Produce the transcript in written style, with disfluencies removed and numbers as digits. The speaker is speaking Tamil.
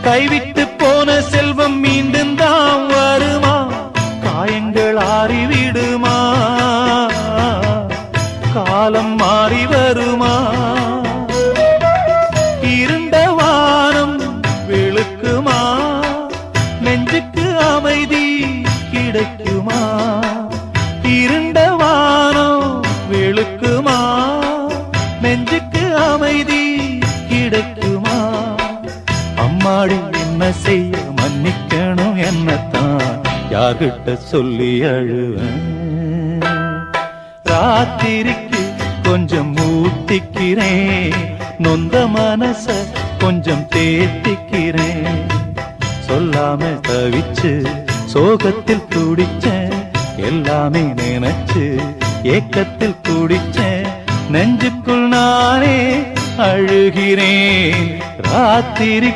கைவிட்டு போன செல்வம் மீண்டும் தான் வருமா? காயங்கள் ஆறிவிடுமா? காலம் மாறி வருமா? இருண்ட வானம் வெளுக்குமா? நெஞ்சுக்கு அமைதி கிடைக்குமா? இருண்ட வானம் வெளுக்குமா? நெஞ்சுக்கு அமைதி கிடைக்குமா? அம்மாடி என்ன செய்ய மன்னிக்கணும், என்னத்தான் யார்கிட்ட சொல்லி அழுவேன்? ராத்திரிக்கு கொஞ்சம் ஊத்திக்கிறேன், நொந்த மனச கொஞ்சம் தேத்திக்கிறேன். சொல்லாம தவிச்சு சோகத்தில் துடிச்சேன், எல்லாமே நினைச்சு ஏக்கத்தில் துடிச்சேன். நெஞ்சுக்குள் நானே அழுகிறேன். ராத்திரி